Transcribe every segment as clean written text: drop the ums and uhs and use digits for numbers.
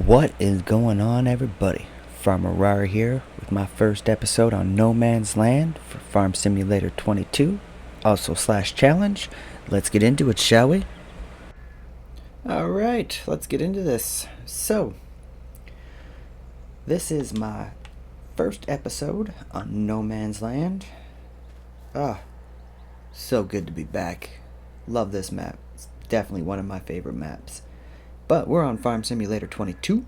What is going on, everybody? Farmer Rara here with my first episode on No Man's Land for Farm Simulator 22, also slash challenge. Let's get into it, shall we? Alright, let's get into this. So, this is my first episode on No Man's Land. Ah, so good to be back. Love this map. It's definitely one of my favorite maps. But we're on Farm Simulator 22.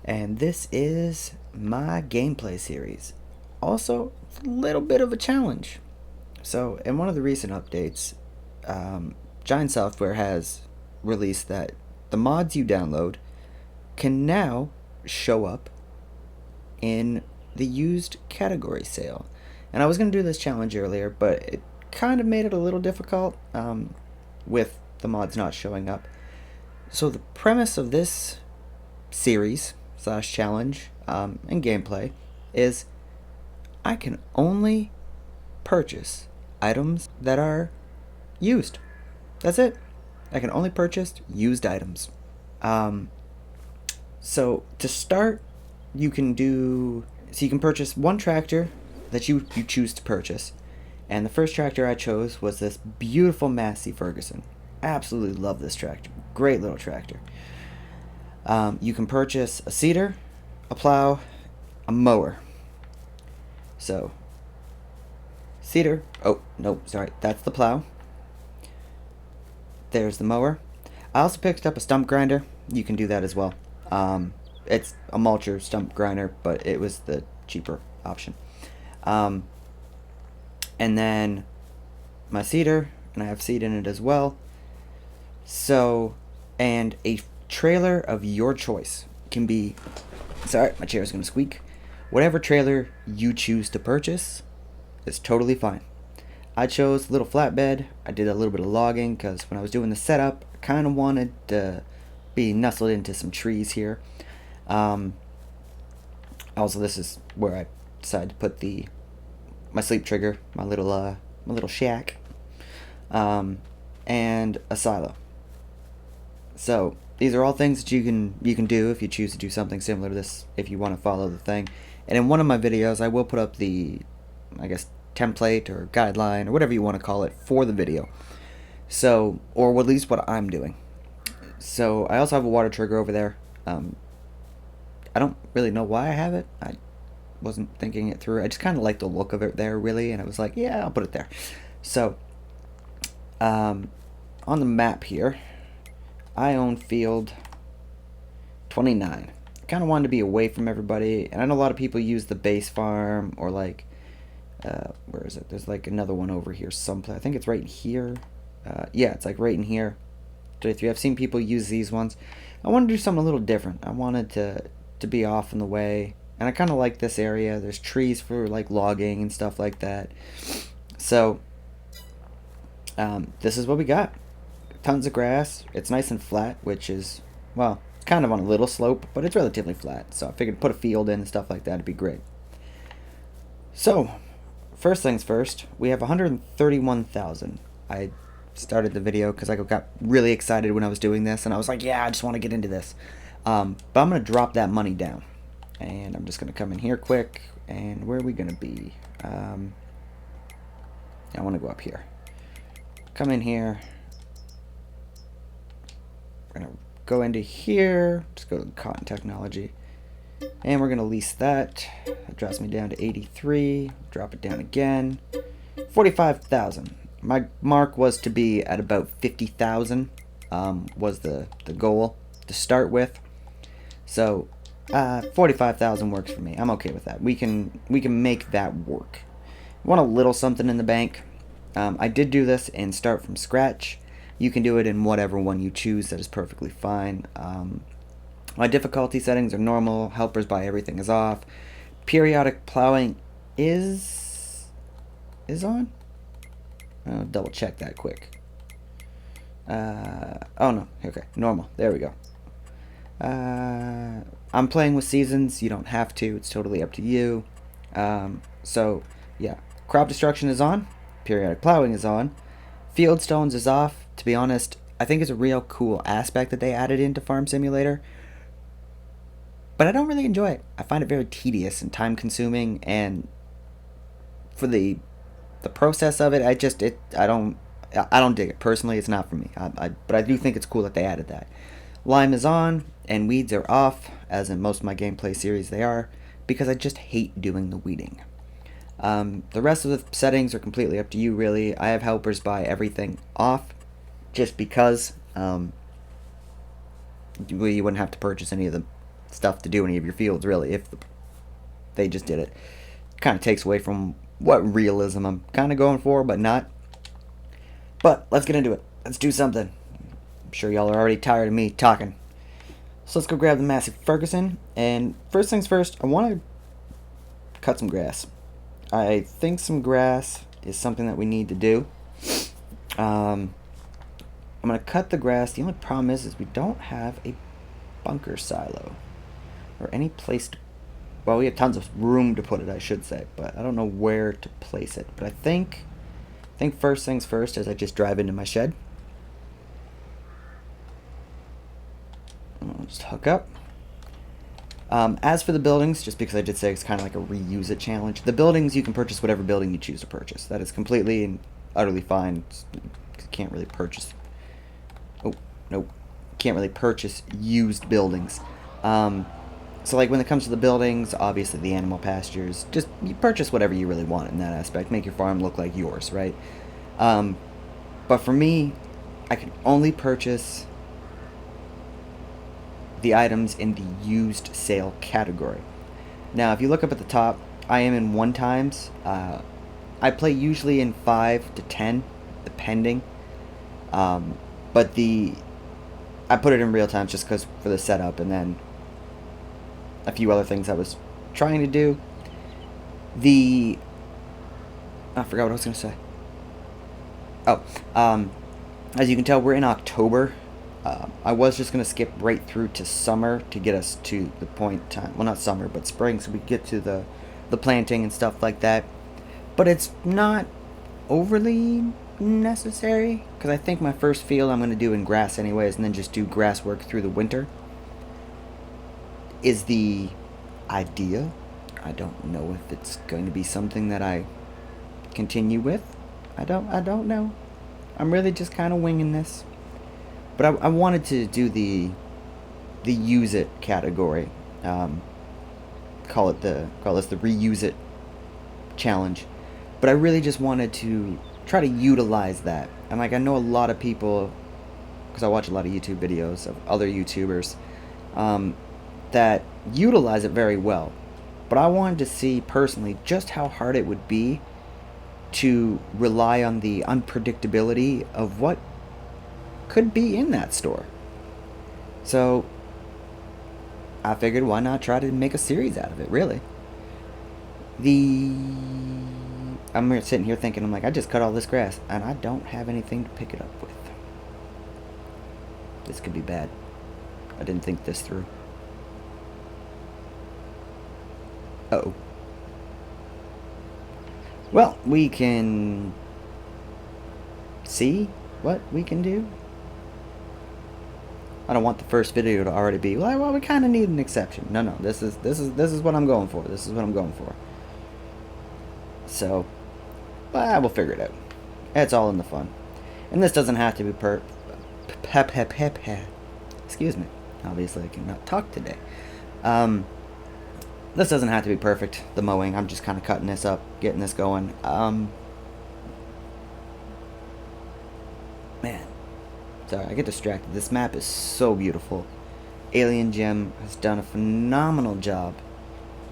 And this is my gameplay series. Also, a little bit of a challenge. So, in one of the recent updates, Giant Software has released that the mods you download can now show up in the used category sale. And I was going to do this challenge earlier, but it kind of made it a little difficult with the mods not showing up. So the premise of this series slash challenge and gameplay is I can only purchase items that are used. That's it. I can only purchase used items. So to start, you can purchase one tractor that you choose to purchase. And the first tractor I chose was this beautiful Massey Ferguson. Absolutely love this tractor. Great little tractor. You can purchase a seeder, a plow, a mower. So, seeder. Oh, no, sorry. That's the plow. There's the mower. I also picked up a stump grinder. You can do that as well. It's a mulcher stump grinder, but it was the cheaper option. And then my seeder, and I have seed in it as well. So, and a trailer of your choice can be, sorry, my chair is going to squeak. Whatever trailer you choose to purchase is totally fine. I chose a little flatbed. I did a little bit of logging because when I was doing the setup, I kind of wanted to be nestled into some trees here. Also, this is where I decided to put my sleep trigger, my little shack, and a silo. So these are all things that you can do if you choose to do something similar to this, if you want to follow the thing. And in one of my videos, I will put up the, I guess, template or guideline or whatever you want to call it for the video. So, or at least what I'm doing. So I also have a water trigger over there. I don't really know why I have it. I wasn't thinking it through. I just kind of like the look of it there, really, and I was like, yeah, I'll put it there. So, on the map here, I own field 29. I kind of wanted to be away from everybody, and I know a lot of people use the base farm, or like, where is it? There's like another one over here someplace. I think it's right in here. Yeah, it's like right in here. 33. I've seen people use these ones. I wanted to do something a little different. I wanted to be off in the way, and I kind of like this area. There's trees for like logging and stuff like that. So, this is what we got. Tons of grass. It's nice and flat, which is, well, it's kind of on a little slope, but it's relatively flat. So I figured put a field in and stuff like that would be great. So, first things first, we have 131,000. I started the video because I got really excited when I was doing this, and I was like, yeah, I just want to get into this. But I'm going to drop that money down. And I'm just going to come in here quick, and where are we going to be? I want to go up here. Come in here. We're going to go into here, just go to cotton technology, and we're going to lease that. That drops me down to 83, drop it down again, 45,000. My mark was to be at about 50,000, was the goal to start with. So 45,000 works for me. I'm okay with that. We can make that work. Want a little something in the bank. I did do this and start from scratch. You can do it in whatever one you choose. That is perfectly fine. My difficulty settings are normal. Helpers by everything is off. Periodic plowing is on. I'll double check that quick. Oh no. Okay. Normal. There we go. I'm playing with seasons. You don't have to. It's totally up to you. So yeah. Crop destruction is on. Periodic plowing is on. Field stones is off. To be honest, I think it's a real cool aspect that they added into Farm Simulator. but I don't really enjoy it. I find it very tedious and time consuming, and for the process of it, I don't dig it personally. It's not for me. But I do think it's cool that they added that. Lime is on and weeds are off, as in most of my gameplay series they are, because I just hate doing the weeding. The rest of the settings are completely up to you, really. I have helpers by everything off, just because you wouldn't have to purchase any of the stuff to do any of your fields, really, if they just did it. Kind of takes away from what realism I'm kind of going for, but not. But let's get into it. Let's do something. I'm sure y'all are already tired of me talking. So let's go grab the Massey Ferguson. And first things first, I want to cut some grass. I think some grass is something that we need to do. I'm going to cut the grass. The only problem is we don't have a bunker silo. Or any place to... Well, we have tons of room to put it, I should say. But I don't know where to place it. But I think first things first as I just drive into my shed. I'll just hook up. As for the buildings, just because I did say it's kind of like a reuse it challenge, the buildings, you can purchase whatever building you choose to purchase. That is completely and utterly fine. You can't really purchase... Oh, nope. Can't really purchase used buildings. So like when it comes to the buildings, obviously the animal pastures, just you purchase whatever you really want in that aspect. Make your farm look like yours, right? But for me, I can only purchase the items in the used sale category. Now, if you look up at the top, I am in 1 times. I play usually in 5 to 10, depending. But I put it in real time just because for the setup, and then a few other things I was trying to do. I forgot what I was going to say. As you can tell, we're in October. I was just going to skip right through to summer to get us to the point in time. Well, not summer, but spring, so we get to the planting and stuff like that. But it's not overly necessary, because I think my first field I'm going to do in grass anyways, and then just do grass work through the winter is the idea. I don't know if it's going to be something that I continue with. I don't know. I'm really just kind of winging this. But I wanted to do the use it category. Call this the reuse it challenge. But I really just wanted to try to utilize that. And like I know a lot of people, because I watch a lot of YouTube videos of other YouTubers, that utilize it very well. But I wanted to see personally just how hard it would be to rely on the unpredictability of what could be in that store. So I figured, why not try to make a series out of it, really? I'm sitting here thinking, I'm like, I just cut all this grass and I don't have anything to pick it up with. This could be bad. I didn't think this through. Uh-oh. Well, we can see what we can do. I don't want the first video to already be like, well, we kind of need an exception. No, this is what I'm going for. This is what I'm going for. So, well, we'll figure it out. It's all in the fun. And this doesn't have to be excuse me. Obviously, I cannot talk today. This doesn't have to be perfect, the mowing. I'm just kind of cutting this up, getting this going. Man. Sorry, I get distracted. This map is so beautiful. Alien Gem has done a phenomenal job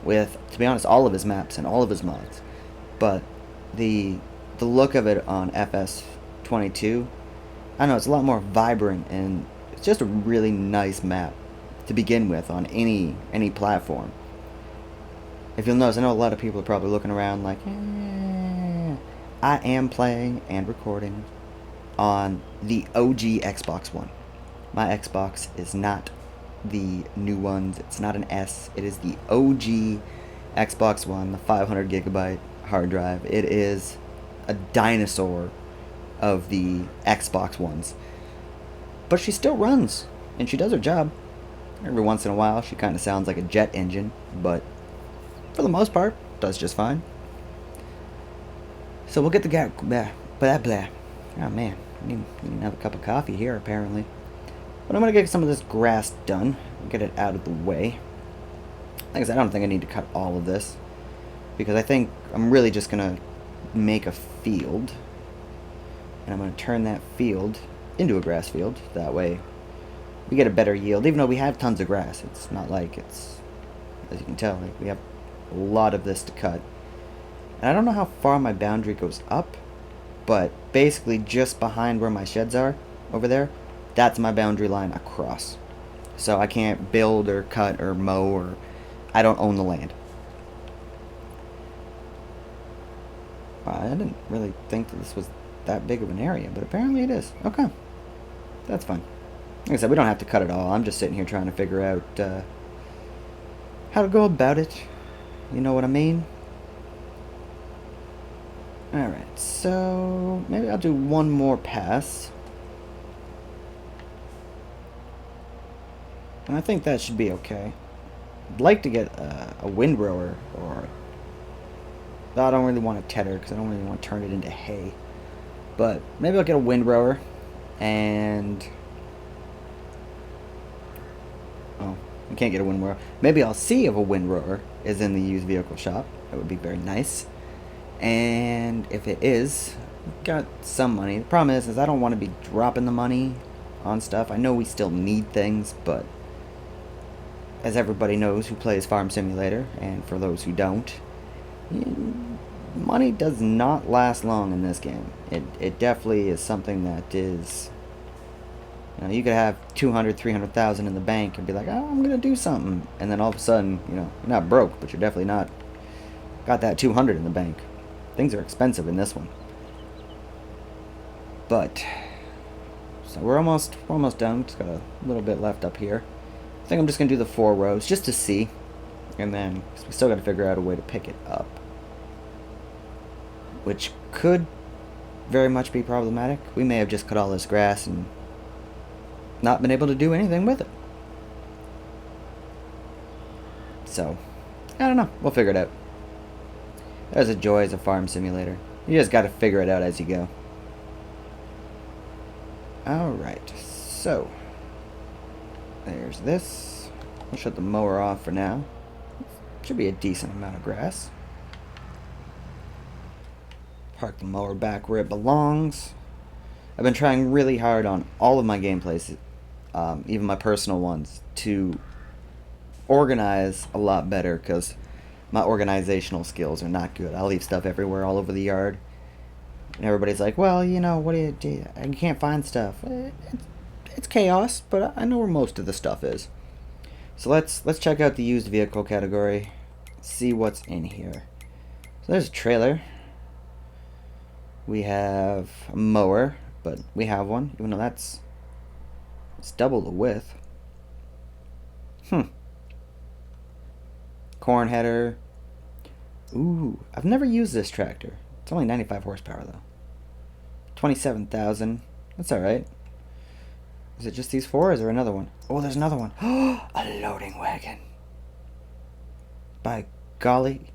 with, to be honest, all of his maps and all of his mods. But the look of it on FS22, I don't know, it's a lot more vibrant, and it's just a really nice map to begin with on any platform. If you'll notice, I know a lot of people are probably looking around like, I am playing and recording on the OG Xbox One. My Xbox is not the new ones. It's not an S. It is the OG Xbox One, the 500 gigabyte hard drive. It is a dinosaur of the Xbox Ones. But she still runs, and she does her job. Every once in a while, she kind of sounds like a jet engine, but for the most part, does just fine. So we'll get the guy. Blah, blah. Oh man, we need to have a cup of coffee here, apparently. But I'm going to get some of this grass done, get it out of the way. Like I said, I don't think I need to cut all of this, because I think I'm really just going to make a field, and I'm going to turn that field into a grass field. That way we get a better yield, even though we have tons of grass. It's not like it's, as you can tell, like we have a lot of this to cut. And I don't know how far my boundary goes up, but basically just behind where my sheds are, over there, that's my boundary line across. So I can't build or cut or mow, or I don't own the land. I didn't really think that this was that big of an area, but apparently it is. Okay, that's fine. Like I said, we don't have to cut it all. I'm just sitting here trying to figure out how to go about it. You know what I mean? Alright, so maybe I'll do one more pass. And I think that should be okay. I'd like to get a windrower, or I don't really want a tedder because I don't really want to turn it into hay. But maybe I'll get a windrower, and oh, I can't get a windrower. Maybe I'll see if a windrower is in the used vehicle shop. That would be very nice. And if it is, we've got some money. The problem is I don't want to be dropping the money on stuff. I know we still need things, but as everybody knows who plays Farm Simulator, and for those who don't, money does not last long in this game. It definitely is something that is, you know, you could have 200, 300,000 in the bank and be like, oh, I'm gonna do something, and then all of a sudden, you know, you're not broke, but you're definitely not got that 200 in the bank. Things are expensive in this one. But so we're almost done. Just got a little bit left up here. I think I'm just gonna do the 4 rows just to see, and then we still got to figure out a way to pick it up, which could very much be problematic. We may have just cut all this grass and not been able to do anything with it. So I don't know. We'll figure it out. There's the joys of Farm Simulator. You just got to figure it out as you go. Alright, so there's this. We'll shut the mower off for now. Should be a decent amount of grass. Park the mower back where it belongs. I've been trying really hard on all of my gameplays, even my personal ones, to organize a lot better, because my organizational skills are not good. I leave stuff everywhere all over the yard. And everybody's like, well, you know, what do you do? You can't find stuff. It's chaos, but I know where most of the stuff is. So let's check out the used vehicle category. See what's in here. So there's a trailer. We have a mower, but we have one, even though it's double the width. Corn header. Ooh, I've never used this tractor. It's only 95 horsepower though. 27,000. That's alright. Is it just these 4, or is there another one? Oh, there's another one. A loading wagon. By golly,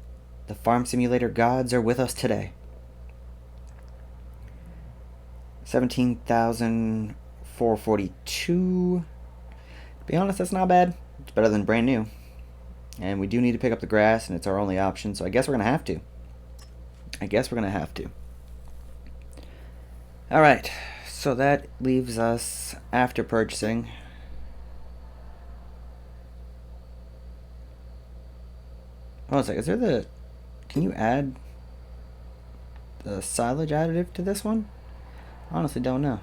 the Farm Simulator gods are with us today. 17,442. To be honest, that's not bad. It's better than brand new. And we do need to pick up the grass, and it's our only option, so I guess we're going to have to. Alright, so that leaves us, after purchasing, hold on a second, is there the, can you add the silage additive to this one? I honestly don't know.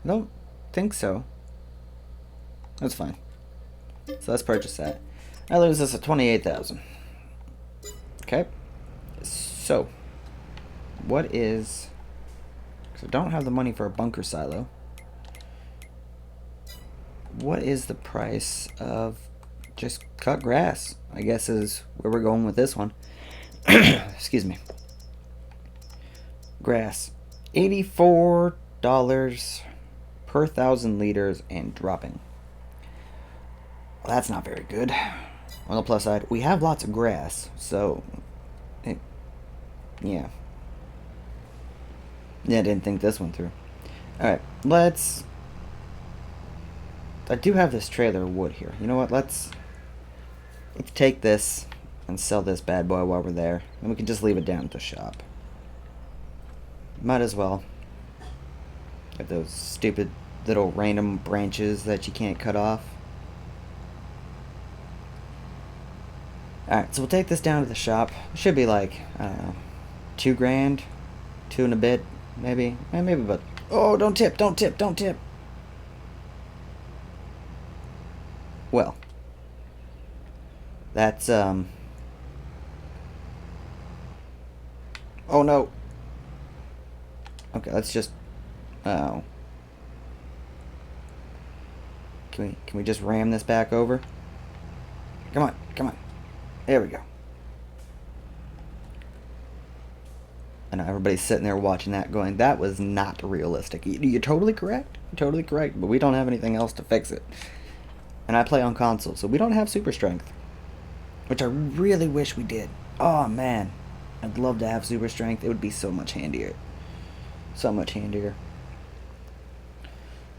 I don't think so. That's fine. So let's purchase that. That leaves us at 28,000. Okay. So, what is... because I don't have the money for a bunker silo. What is the price of just cut grass? I guess is where we're going with this one. Excuse me. Grass. $84 per 1,000 liters and dropping. Well, that's not very good. On the plus side, we have lots of grass, so... yeah. Yeah, I didn't think this one through. Alright, let's... I do have this trailer of wood here. You know what, let's take this and sell this bad boy while we're there. And we can just leave it down at the shop. Might as well. Got those stupid little random branches that you can't cut off. Alright, so we'll take this down to the shop. It should be like, I don't know, $2,000, 2 and a bit, maybe. Maybe about... oh, don't tip, don't tip, don't tip. Well, that's, oh no. Okay, let's just, oh. Can we just ram this back over? Come on, come on. There we go. I know everybody's sitting there watching that going, that was not realistic. You're totally correct. You're totally correct, but we don't have anything else to fix it. And I play on console, so we don't have super strength. Which I really wish we did. Oh, man. I'd love to have super strength. It would be so much handier. So much handier.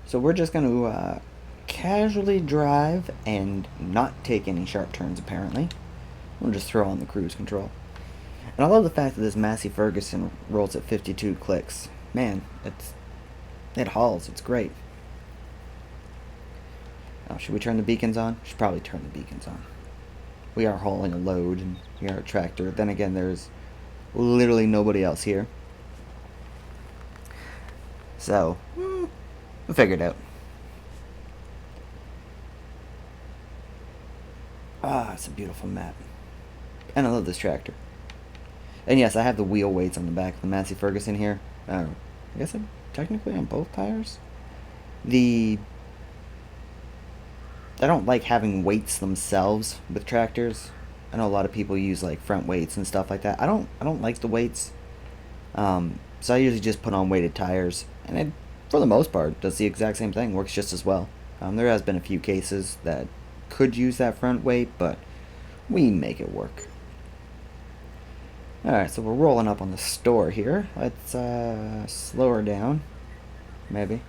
So we're just going to casually drive and not take any sharp turns, apparently. We'll just throw on the cruise control. And I love the fact that this Massey Ferguson rolls at 52 clicks. Man, it hauls. It's great. Oh, should we turn the beacons on? Should probably turn the beacons on. We are hauling a load, and we are a tractor. Then again, there's literally nobody else here. So, we'll figure it out. Ah, it's a beautiful map. And I love this tractor. And yes, I have the wheel weights on the back of the Massey Ferguson here. I guess I'm technically on both tires. I don't like having weights themselves with tractors. I know a lot of people use like front weights and stuff like that. I don't like the weights. So I usually just put on weighted tires, and it, for the most part, does the exact same thing. Works just as well. There has been a few cases that could use that front weight, but we make it work. Alright, so we're rolling up on the store here. Let's slow her down. Maybe.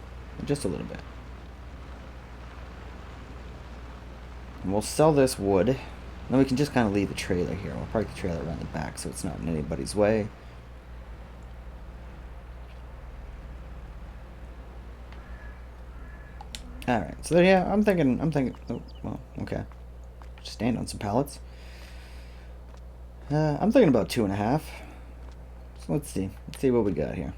Just a little bit. And we'll sell this wood. Then we can just kind of leave the trailer here. We'll park the trailer around the back so it's not in anybody's way. Alright, so yeah, I'm thinking, oh, well, okay. Stand on some pallets. I'm thinking about 2.5. So let's see what we got here.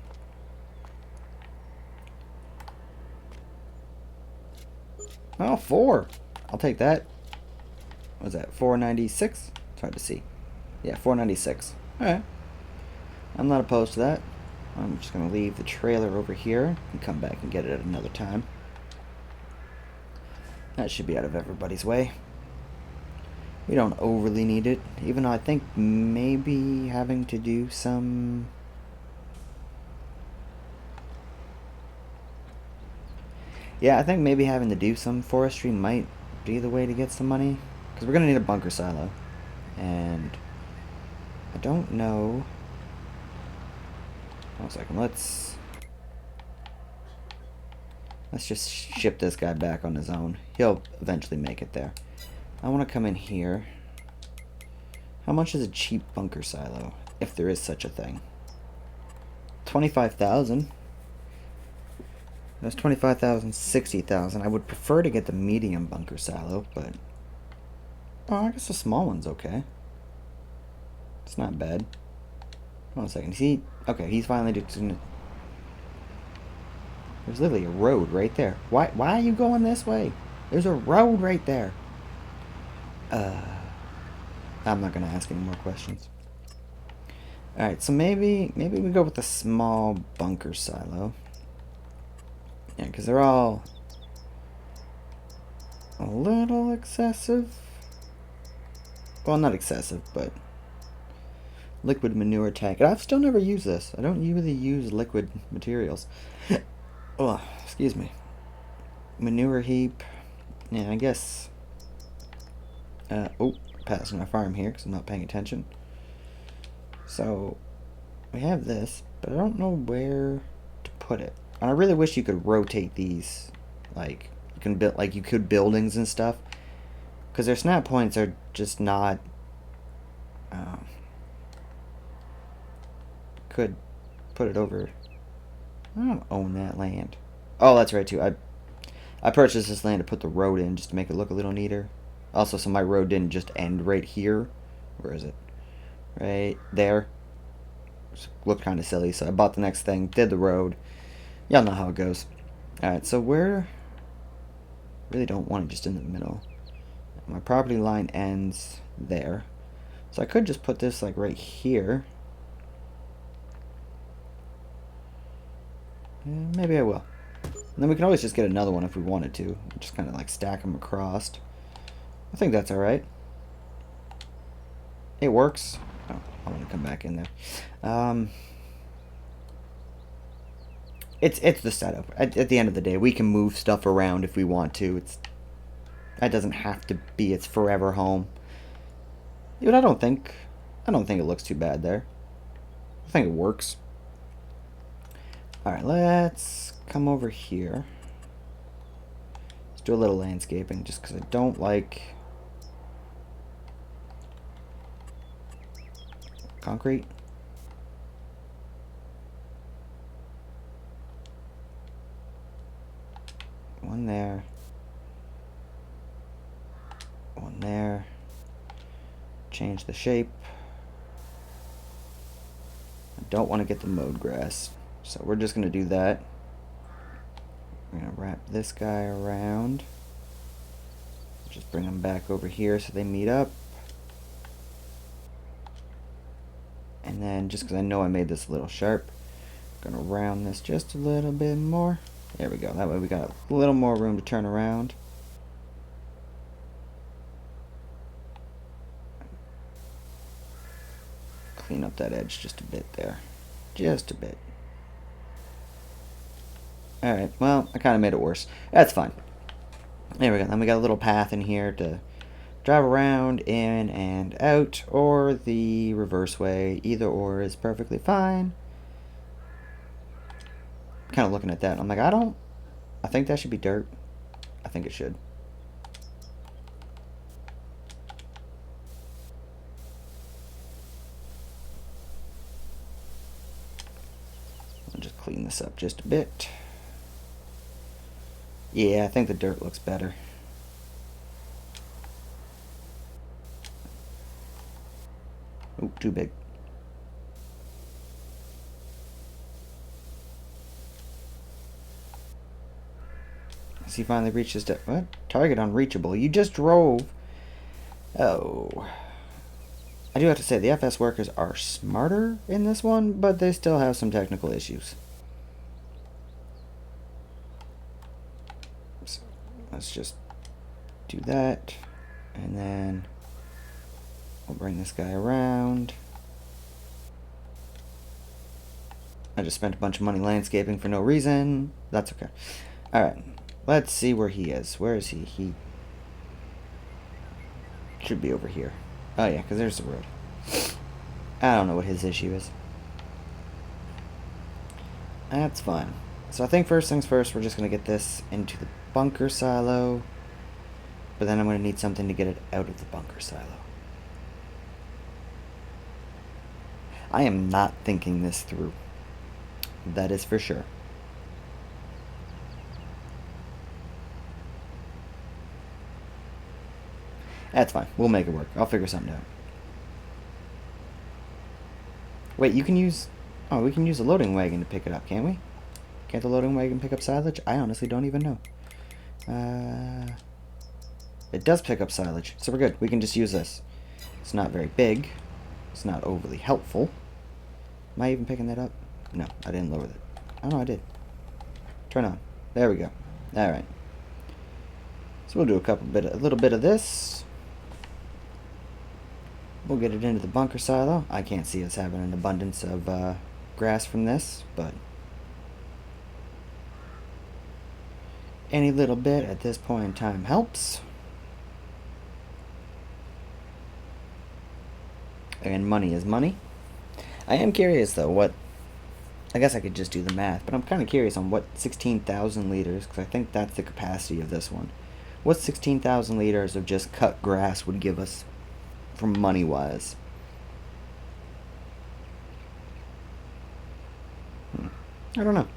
Oh, 4. I'll take that. What was that, 496? It's hard to see. Yeah, 496. Alright. I'm not opposed to that. I'm just going to leave the trailer over here and come back and get it at another time. That should be out of everybody's way. We don't overly need it, even though I think maybe having to do some... yeah, I think maybe having to do some forestry might be the way to get some money. Because we're going to need a bunker silo. And I don't know... hold on a second, let's just ship this guy back on his own. He'll eventually make it there. I want to come in here. How much is a cheap bunker silo, if there is such a thing? 25,000. That's 25,000, 60,000. I would prefer to get the medium bunker silo, but oh, I guess the small one's okay. It's not bad. Hold on a second. See, okay, he's finally doing. There's literally a road right there. Why are you going this way? There's a road right there. I'm not gonna ask any more questions. Alright, so maybe we go with the small bunker silo. Yeah, because they're all a little excessive. Well, not excessive, but liquid manure tank. And I've still never used this. I don't usually use liquid materials. Oh, excuse me. Manure heap. Yeah, I guess Oh, passing my farm here because I'm not paying attention. So we have this, but I don't know where to put it. And I really wish you could rotate these, like you can build, like you could buildings and stuff, because their snap points are just not. Could put it over. I don't own that land. Oh, that's right too. I purchased this land to put the road in just to make it look a little neater. Also, so my road didn't just end right here. Where is it? Right there. Just looked kind of silly, so I bought the next thing, did the road. Y'all know how it goes. Alright, so where... really don't want it just in the middle. My property line ends there. So I could just put this like right here. Maybe I will. And then we can always just get another one if we wanted to. Just kind of like stack them across. I think that's alright. It works. Oh, I want to come back in there. It's the setup. At the end of the day, we can move stuff around if we want to. That doesn't have to be its forever home. But I don't think it looks too bad there. I think it works. Alright, let's come over here. Let's do a little landscaping just because I don't like concrete. One there. One there. Change the shape. I don't want to get the mowed grass, so we're just going to do that. We're going to wrap this guy around. Just bring them back over here so they meet up. And then, just because I know I made this a little sharp, I'm going to round this just a little bit more. There we go. That way we got a little more room to turn around. Clean up that edge just a bit there. Just a bit. Alright, well, I kind of made it worse. That's fine. There we go. Then we got a little path in here to drive around, in and out, or the reverse way. Either or is perfectly fine. Kind of looking at that, I'm like, I think that should be dirt. I think it should. I'll just clean this up just a bit. Yeah, I think the dirt looks better. Oh, too big. Has he finally reached his what? Target unreachable. You just drove. Oh. I do have to say, the FS workers are smarter in this one, but they still have some technical issues. So let's just do that. And then we'll bring this guy around. I just spent a bunch of money landscaping for no reason. That's okay. Alright. Let's see where he is. Where is he? He should be over here. Oh yeah, because there's the road. I don't know what his issue is. That's fine. So I think first things first, we're just going to get this into the bunker silo. But then I'm going to need something to get it out of the bunker silo. I am not thinking this through. That is for sure. That's fine. We'll make it work. I'll figure something out. Wait, you can use... Oh, we can use a loading wagon to pick it up, can't we? Can't the loading wagon pick up silage? I honestly don't even know. It does pick up silage, so we're good. We can just use this. It's not very big. It's not overly helpful. Am I even picking that up? No, I didn't lower it. Oh, no, I did. Turn on. There we go. Alright. So we'll do a little bit of this. We'll get it into the bunker silo. I can't see us having an abundance of grass from this, but any little bit at this point in time helps. And money is money. I am curious though, what. I guess I could just do the math, but I'm kind of curious on what 16,000 liters, because I think that's the capacity of this one. What 16,000 liters of just cut grass would give us from money wise? I don't know.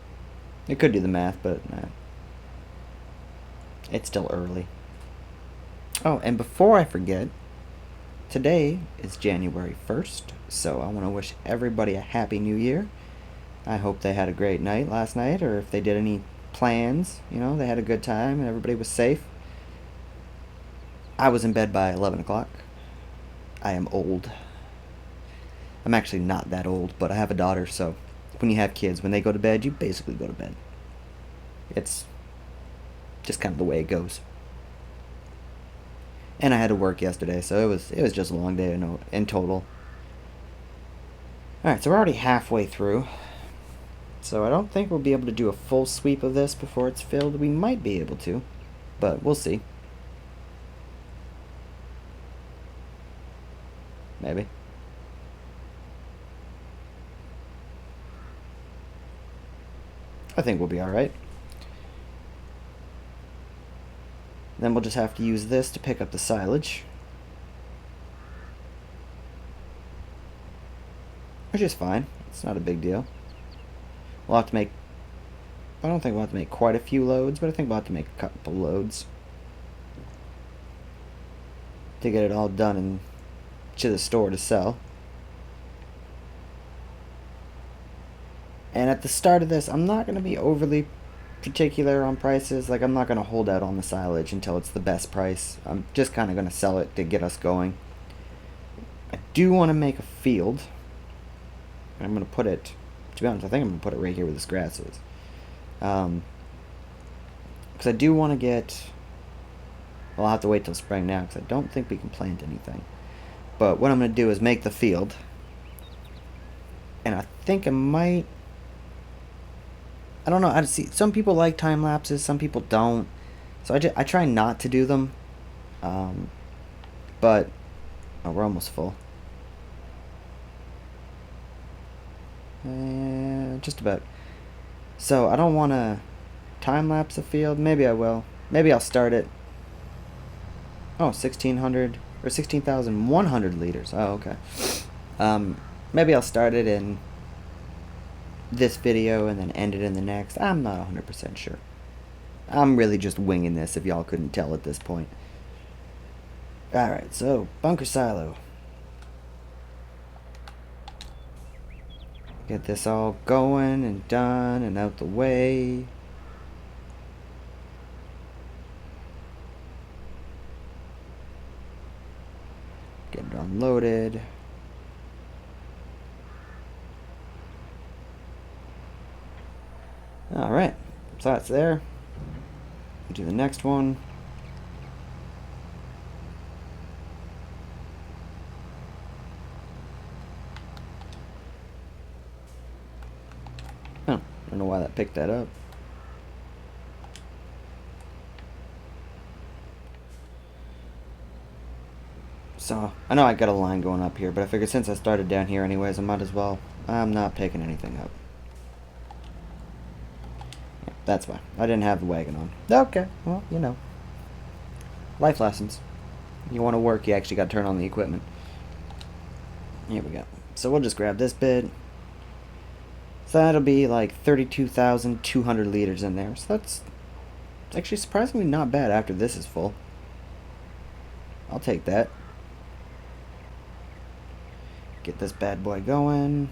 It could do the math, but nah, it's still early. Oh, and before I forget, today is January 1st, so I want to wish everybody a happy new year. I hope they had a great night last night, or if they did any plans, they had a good time and everybody was safe. I was in bed by 11 o'clock. I am old. I'm actually not that old, but I have a daughter, so when you have kids, when they go to bed, you basically go to bed. It's just kind of the way it goes. And I had to work yesterday, so it was just a long day in total. Alright, so we're already halfway through. So I don't think we'll be able to do a full sweep of this before it's filled. We might be able to, but we'll see. Maybe. I think we'll be alright. Then we'll just have to use this to pick up the silage. Which is fine. It's not a big deal. We'll have to make... I don't think we'll have to make quite a few loads, but I think we'll have to make a couple loads to get it all done and to the store to sell. And at the start of this, I'm not going to be overly particular on prices. Like, I'm not going to hold out on the silage until it's the best price. I'm just kind of going to sell it to get us going. I do want to make a field. I'm going to put it, to be honest, I think I'm going to put it right here where this grass is. Because I do want to get, well, I'll have to wait till spring now because I don't think we can plant anything. But what I'm going to do is make the field. And I think I might, I don't know, I see some people like time lapses, some people don't. So I try not to do them. But, oh, we're almost full. Just about. So I don't want to time lapse a field. Maybe I will. Maybe I'll start it. Oh, 1,600 or 16,100 liters. Oh, okay. Maybe I'll start it in this video and then end it in the next. I'm not 100% sure. I'm really just winging this if y'all couldn't tell at this point. Alright, so bunker silo. Get this all going and done and out the way. Get it unloaded. Alright, so that's there. Do the next one. Oh, I don't know why that picked that up. So, I know I got a line going up here, but I figured since I started down here anyways, I might as well. I'm not picking anything up. Yeah, that's why. I didn't have the wagon on. Okay, well, life lessons. You want to work, you actually got to turn on the equipment. Here we go. So we'll just grab this bit. So that'll be like 32,200 liters in there. So that's actually surprisingly not bad after this is full. I'll take that. Get this bad boy going.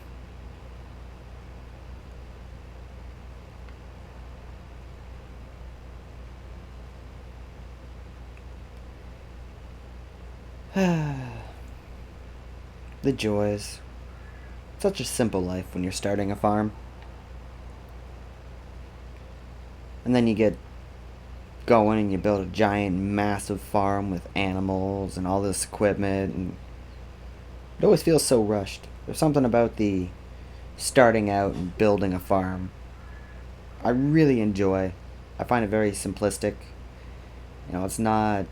The joys. Such a simple life when you're starting a farm. And then you get going and you build a giant, massive farm with animals and all this equipment, and it always feels so rushed. There's something about the starting out and building a farm I really enjoy. I find it very simplistic. It's not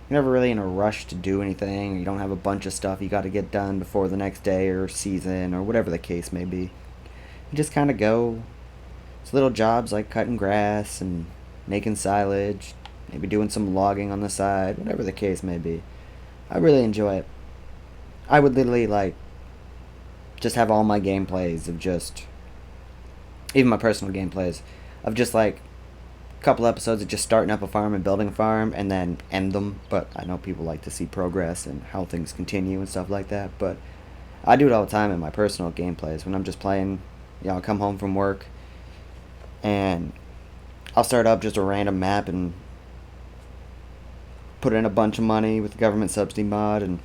You're never really in a rush to do anything. You don't have a bunch of stuff you got to get done before the next day or season or whatever the case may be. You just kind of go. It's little jobs like cutting grass and making silage, maybe doing some logging on the side, whatever the case may be. I really enjoy it. I would literally like just have all my gameplays of just, even my personal gameplays of just like a couple episodes of just starting up a farm and building a farm and then end them. But I know people like to see progress and how things continue and stuff like that. But I do it all the time in my personal gameplays when I'm just playing. I'll come home from work and I'll start up just a random map and put in a bunch of money with the government subsidy mod and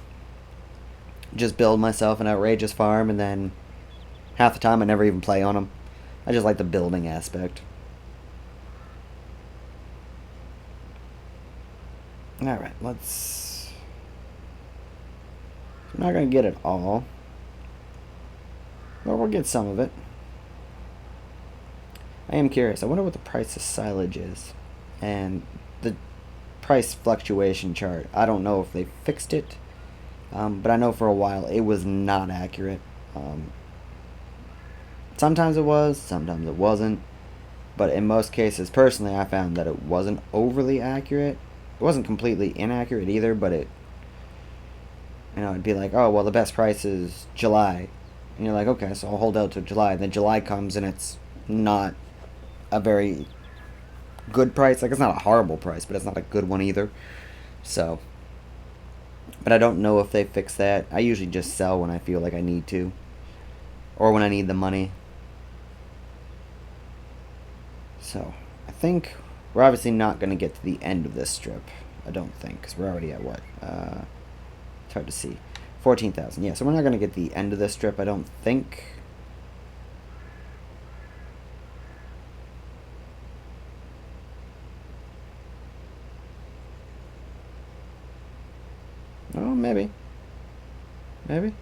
just build myself an outrageous farm, and then half the time I never even play on them. I just like the building aspect. Alright, let's... We're not going to get it all, but we'll get some of it. I am curious. I wonder what the price of silage is. And the price fluctuation chart. I don't know if they fixed it. But I know for a while it was not accurate. Sometimes it was, sometimes it wasn't. But in most cases, personally, I found that it wasn't overly accurate. It wasn't completely inaccurate either, but it'd be like, oh, well, the best price is July. And you're like, okay, so I'll hold out till July. And then July comes and it's not a very good price. Like, it's not a horrible price, but it's not a good one either. So, but I don't know if they fix that. I usually just sell when I feel like I need to, or when I need the money. So, I think we're obviously not going to get to the end of this strip. I don't think, because we're already at what? It's hard to see. 14,000. Yeah, so we're not going to get the end of this strip, I don't think. Oh, maybe. Maybe?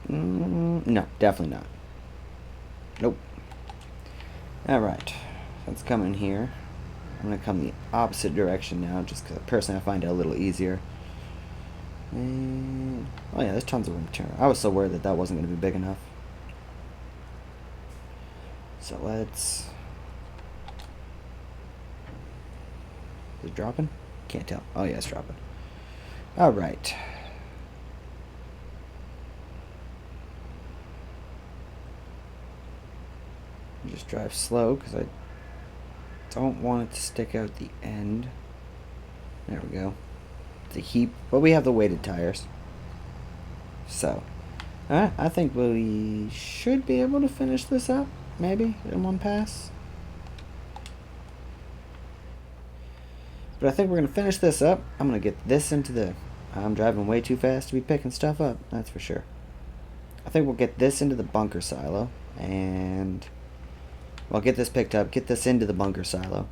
No, definitely not. Nope. Alright. Let's come in here. I'm going to come the opposite direction now, just because personally I find it a little easier. And, oh yeah, there's tons of room to turn. I was so worried that that wasn't going to be big enough. So let's... Is it dropping? Can't tell. Oh yeah, it's dropping. Alright. Just drive slow because I don't want it to stick out the end. There we go. It's a heap, but we have the weighted tires. So, alright, I think we should be able to finish this up, maybe, in one pass. But I think we're going to finish this up. I'm going to get this into the... I'm driving way too fast to be picking stuff up, that's for sure. I think we'll get this into the bunker silo, and... Well, get this picked up, get this into the bunker silo.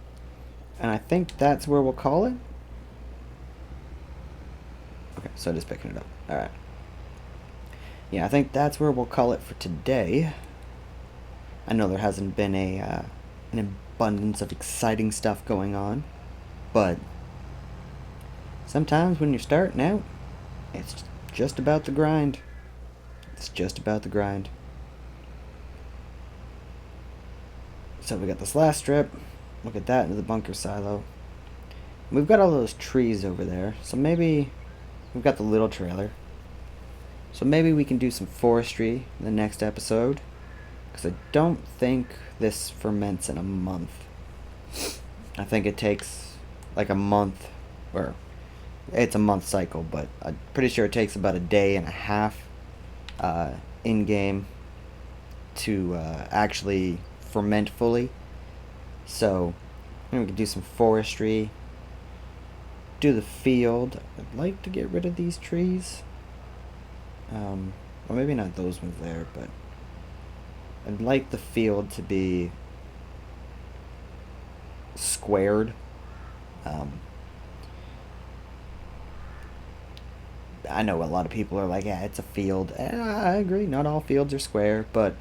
And I think that's where we'll call it. Okay, so just picking it up. Alright. Yeah, I think that's where we'll call it for today. I know there hasn't been an abundance of exciting stuff going on, but sometimes when you're starting out, it's just about the grind. It's just about the grind. So we got this last strip. We'll get that into the bunker silo. We've got all those trees over there, so maybe we've got the little trailer. So maybe we can do some forestry in the next episode, because I don't think this ferments in a month. I think it takes like a month, or it's a month cycle, but I'm pretty sure it takes about a day and a half in game to actually ferment fully. So we can do some forestry, do the field. I'd like to get rid of these trees, well, maybe not those ones there, but I'd like the field to be squared. I know a lot of people are like, yeah, it's a field. I agree, not all fields are square, but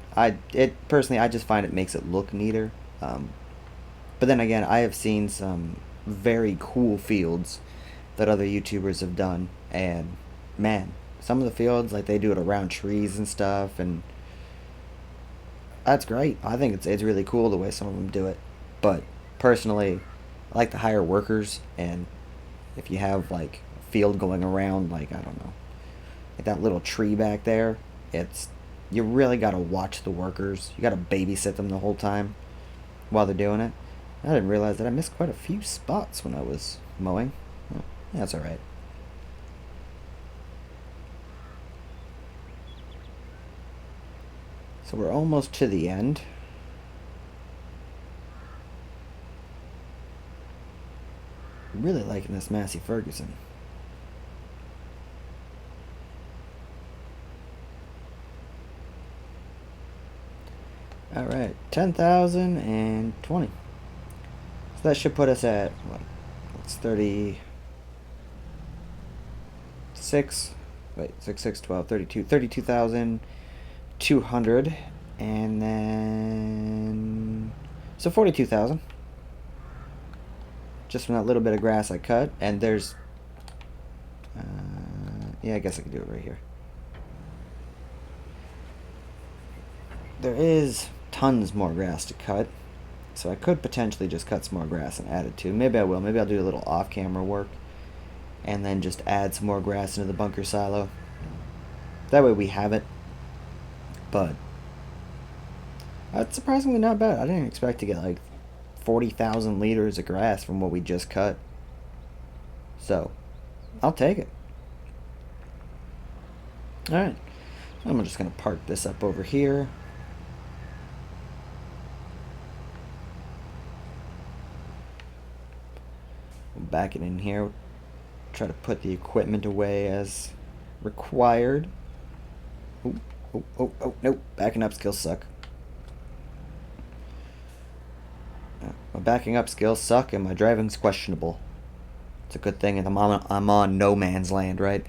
personally, I just find it makes it look neater. But then again, I have seen some very cool fields that other YouTubers have done, and man, some of the fields, like, they do it around trees and stuff, and that's great. I think it's really cool the way some of them do it. But personally, I like to hire workers, and if you have like a field going around, like, I don't know, like that little tree back there, it's you really gotta watch the workers. You gotta babysit them the whole time while they're doing it. I didn't realize that I missed quite a few spots when I was mowing. Well, that's all right. So we're almost to the end. Really liking this Massey Ferguson. All right, 10,020. So that should put us at what? It's 36. Wait, 6, 6, 12, 32. 32,200. And then. So 42,000. Just from that little bit of grass I cut. And there's. Yeah, I guess I could do it right here. There is tons more grass to cut. So I could potentially just cut some more grass and add it to. Maybe I will. Maybe I'll do a little off-camera work. And then just add some more grass into the bunker silo. That way we have it. But that's surprisingly not bad. I didn't expect to get like 40,000 liters of grass from what we just cut. So, I'll take it. Alright. I'm just going to park this up over here. Back it in here. Try to put the equipment away as required. Oh, nope. Backing up skills suck. My backing up skills suck and my driving's questionable. It's a good thing and I'm on no man's land, right?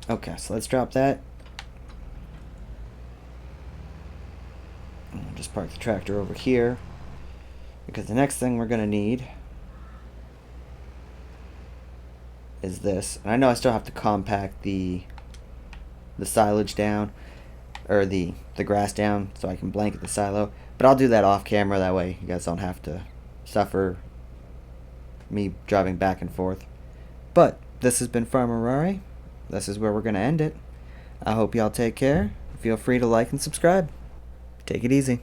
Okay, so let's drop that. And we'll just park the tractor over here. Because the next thing we're going to need is this. And I know I still have to compact the silage down, or the grass down, so I can blanket the silo. But I'll do that off camera, that way you guys don't have to suffer me driving back and forth. But this has been Farmer Rari. This is where we're going to end it. I hope y'all take care. Feel free to like and subscribe. Take it easy.